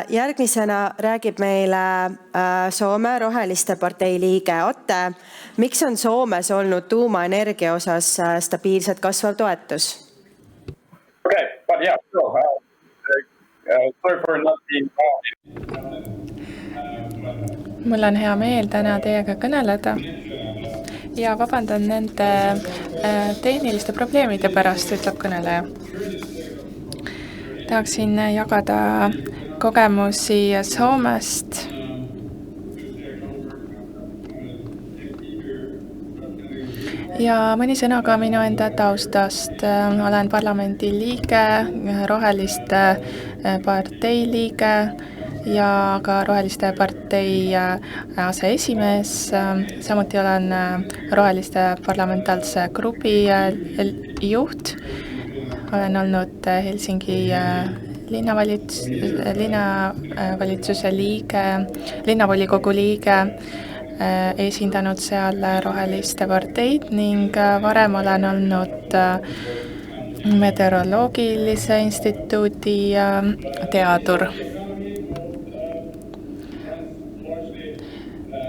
Järgmisena räägib meile Soome Roheliste partei liige Atte. Miks on Soomes olnud tuumaenergia osas stabiilselt kasvav toetus? Okay, but yeah, sorry for not being Mul on hea meel täna teiega kõneleda ja vabandan nende tehniliste probleemide pärast, ütleb kõneleja. Tahaksin jagada kogemusi Soomest. Ja mõni sõna ka minu enda taustast. Olen parlamendi liige, Roheliste partei liige ja ka Roheliste partei aseesimees. Samuti olen Roheliste parlamentaarse grupi juht. Olen olnud Helsingi linnavalitsuse liige, linnavolikogu liige, esindanud seal Roheliste parteid ning varem olen olnud meteoroloogilise instituudi teadur.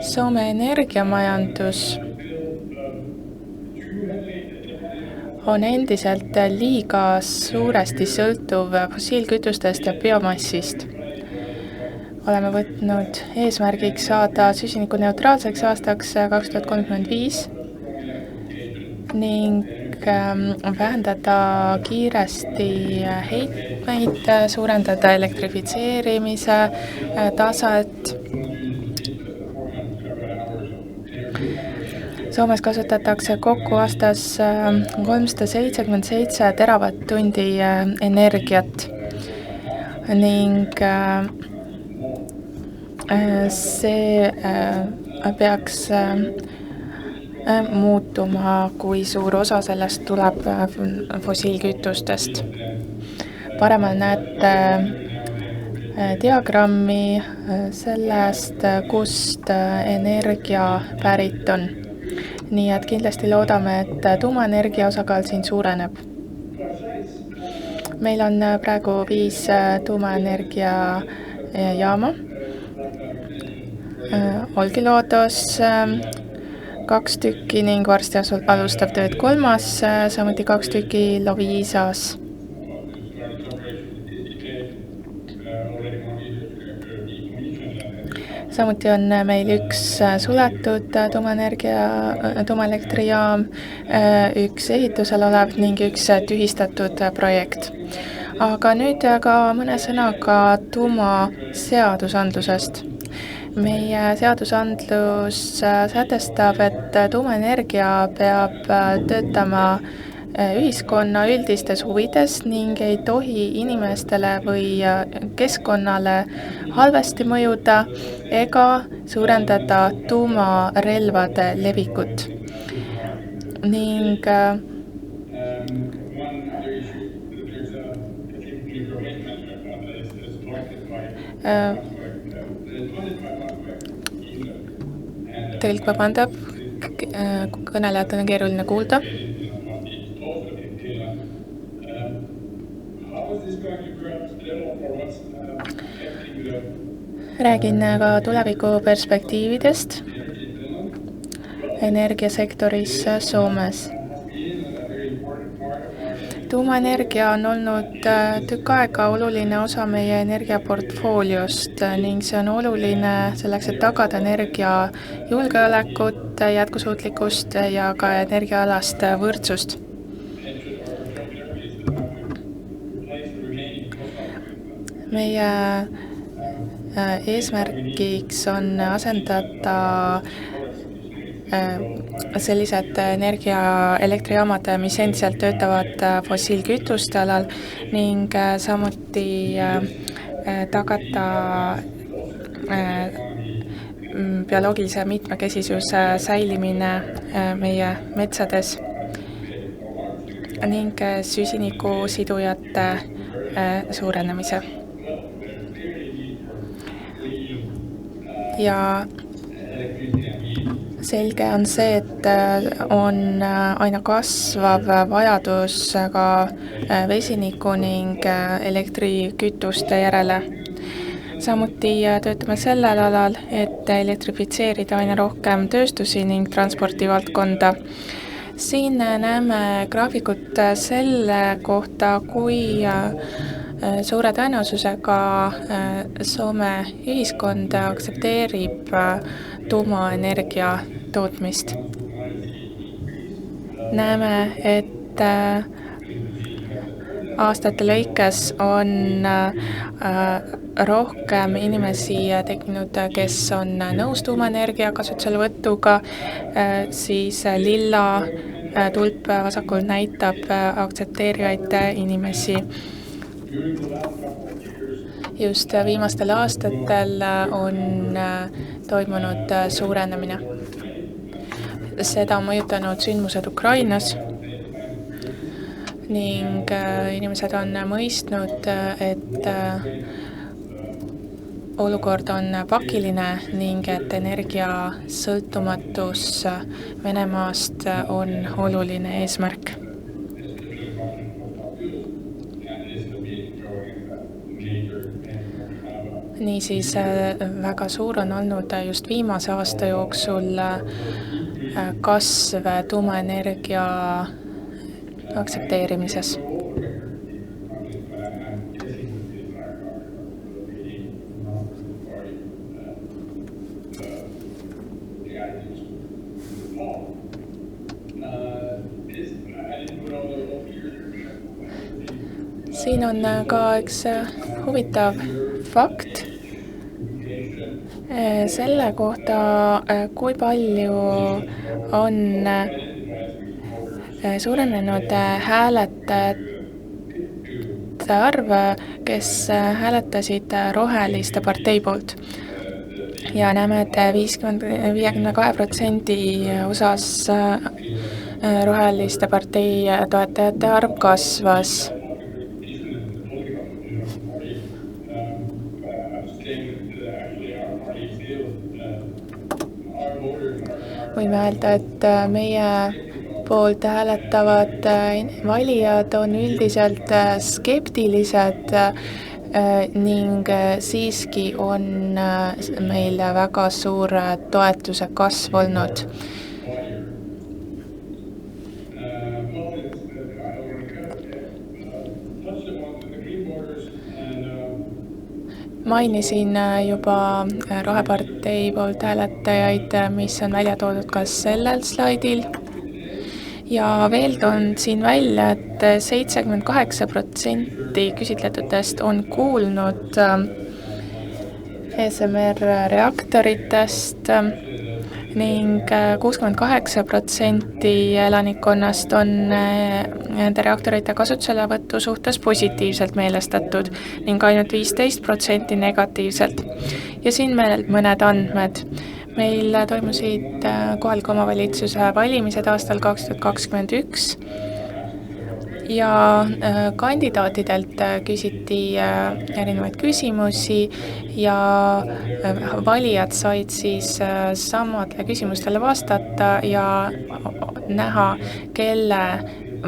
Soome energiamajandus on endiselt liiga suuresti sõltuv fossiilkütustest ja biomassist. Oleme võtnud eesmärgiks saada süsinikuneutraalseks aastaks 2035 ning vähendada kiiresti heitmeid, suurendada elektrifitseerimise taset. Soomes kasutatakse kokku aastas 377 teravatt-tundi energiat ning see peaks muutuma, kui suur osa sellest tuleb fossiilkütustest. Paremal näete diagrammi sellest, kust energia pärit on. Nii et kindlasti loodame, et tuumaenergia osakaal siin suureneb. Meil on praegu 5 tuumaenergia jaama. Olkiluotos 2 tükki ning varsti alustab tööd 3, samuti 2 tükki Loviisas. Samuti on meil 1 suletud tuumaelektrijaam, 1 ehitusel olev ning 1 tühistatud projekt. Aga nüüd ka mõne sõnaga tuumaseadusandlusest. Meie seadusandlus sätestab, et tuumaenergia peab töötama ühiskonna üldistes huvides ning ei tohi inimestele või keskkonnale halvasti mõjuda ega suurendada tuumarelvade levikut. Ning tõlk vabandab, kõnelejatel on keeruline kuulda. Räägin ka tulevikuperspektiividest energiasektoris Soomes. Tuumaenergia on olnud tükk aega oluline osa meie energiaportfooliost ning see on oluline selleks, et tagada energia julgeolekut, jätkusuutlikkust ja ka energiaalast võrdsust. Meie eesmärgiks on asendada sellised elektrijaamad, mis endiselt töötavad fossiilkütuste alal ning samuti tagada bioloogilise mitmekesisuse säilimine meie metsades ning süsinikusidujate suurenemise. Ja selge on see, et on aina kasvav vajadus ka vesiniku ning elektrikütuste järele. samuti töötame sellel alal, et elektrifitseerida aina rohkem tööstusi ning transpordivaldkonda. Siin näeme graafikut selle kohta, kui suure tõenäosusega Soome ühiskond aktsepteerib tuumaenergia tootmist. Näeme, et aastate lõikes on rohkem inimesi tekkinud, kes on nõus tuumaenergia kasutuselevõtuga, siis lilla tulp vasakul näitab aktsepteerivaid inimesi. Just viimastel aastatel on toimunud suurenemine. Seda on mõjutanud sündmused Ukrainas ning inimesed on mõistnud, et olukord on pakiline ning et energia sõltumatus Venemaast on oluline eesmärk. Niisiis väga suur on olnud just viimase aasta jooksul kasv tuumaenergia aktsepteerimises. Siin on ka üks huvitav fakt selle kohta, kui palju on suurenenud hääletajate arv, kes hääletasid Roheliste partei poolt. Ja näeme, et 52% osas Roheliste partei toetajate arv kasvas. Võime öelda, et meie poolt hääletavad valijad on üldiselt skeptilised ning siiski on meil väga suur toetuse kasv olnud. Mainisin juba Rohepartei poolt hääletajaid, mis on välja toodud ka sellel slaidil. Ja veel toon siin välja, et 78% küsitletutest on kuulnud ESMR reaktoritest ning 68% elanikkonnast on nende reaktorite kasutuselevõtu suhtes positiivselt meelestatud ning ainult 15% negatiivselt. Ja siin meil mõned andmed. Meil toimusid kohaliku omavalitsuse valimised aastal 2021 ja kandidaatidelt küsiti erinevaid küsimusi ja valijad said siis samadele küsimustele vastata ja näha, kelle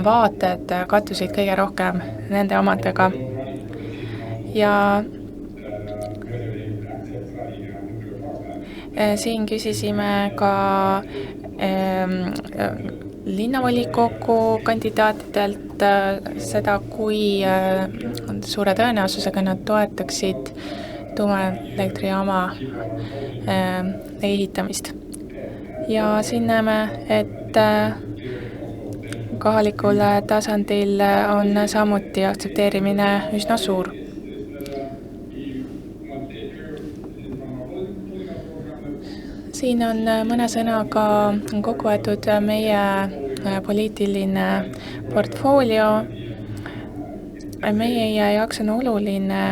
vaated kattusid kõige rohkem nende omadega. Ja siin küsisime ka linnavolikogu kandidaatidelt seda, kui suure tõenäosusega nad toetaksid tuumaelektrijaama ehitamist. Ja siin näeme, et kohalikul tasandil on samuti aktsepteerimine üsna suur. Siin on mõne sõnaga kokku võetud meie poliitiline portfoolio. Meie jaoks on oluline,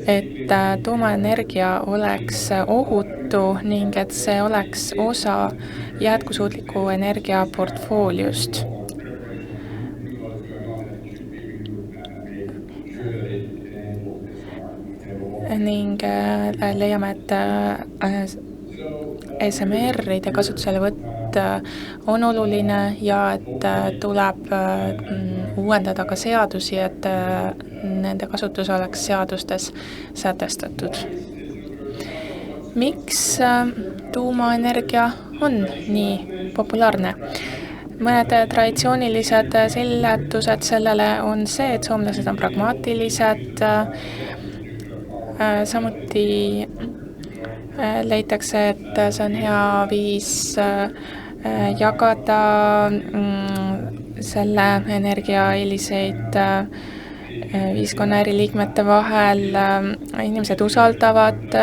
et tuumaenergia oleks ohutu ning et see oleks osa jätkusuutliku energia portfooliost. Ning leiame, et ESMR-ide kasutuselevõtt on oluline ja et tuleb uuendada ka seadusi, et nende kasutus oleks seadustes sätestatud. Miks tuumaenergia on nii populaarne? Mõned traditsioonilised seletused sellele on see, et soomlased on pragmaatilised, samuti leitakse, et see on hea viis jagada selle energia eeliseid ühiskonna eri liikmete vahel. Inimesed usaldavad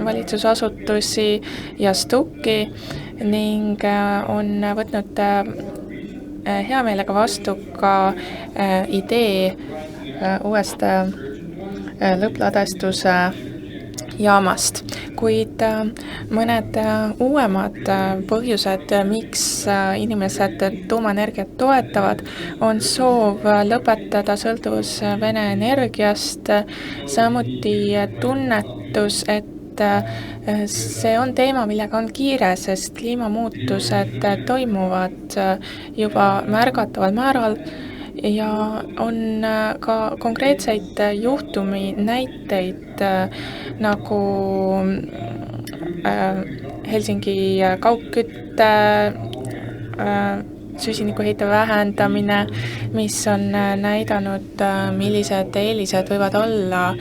valitsusasutusi ja STUK-i ning on võtnud hea meelega vastu ka idee uuest lõppladestuse jaamast, kuid mõned uuemad põhjused, miks inimesed tuumaenergiat toetavad, on soov lõpetada sõltuvus Vene energiast, samuti tunnetus, et see on teema, millega on kiire, sest kliimamuutused toimuvad juba märgataval määral ja on ka konkreetseid juhtumi näiteid nagu Helsingi kaugkütte süsinikuheite vähendamine, mis on näidanud, millised eelised võivad olla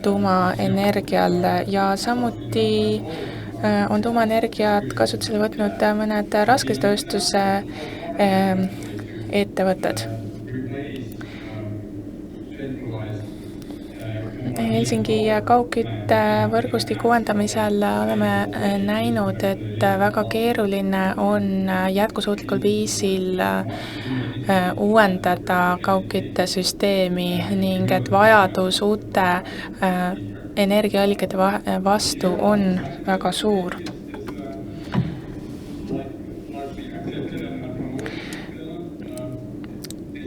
tuumaenergial ja samuti on tuumaenergiat kasutusele võtnud mõned rasketööstuse ettevõtted. Helsingi kaugkütte võrgustiku uuendamisel oleme näinud, et väga keeruline on jätkusuutlikul viisil uuendada kaugküttesüsteemi ning et vajadus uute energiaallikate vastu on väga suur.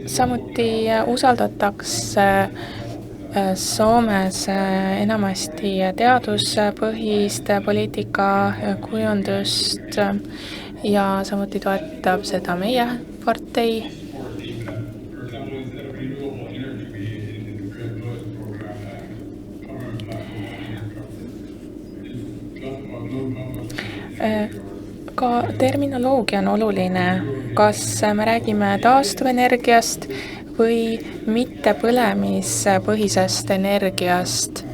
Samuti usaldatakse Soomes enamasti teaduspõhist poliitikakujundust ja samuti toetab seda meie partei. Ka terminoloogia on oluline, kas me räägime taastuvenergiast või mitte põlemispõhisest energiast.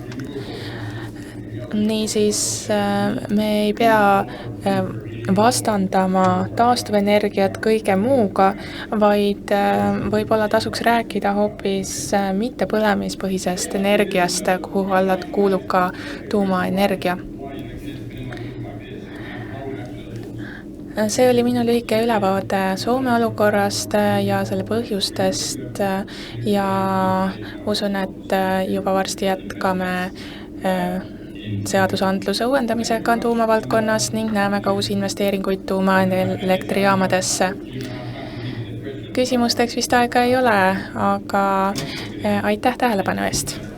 Niisiis me ei pea vastandama taastuvenergiat kõige muuga, vaid võib-olla tasuks rääkida hoopis mitte põlemispõhisest energiast, kuhu alla kuulub ka tuumaenergia. See oli minu lühike ülevaade Soome olukorrast ja selle põhjustest ja usun, et juba varsti jätkame seadusandluse uuendamisega tuumavaldkonnas ning näeme ka uusi investeeringuid tuumaelektrijaamadesse. Küsimusteks vist aega ei ole, aga aitäh tähelepanu eest!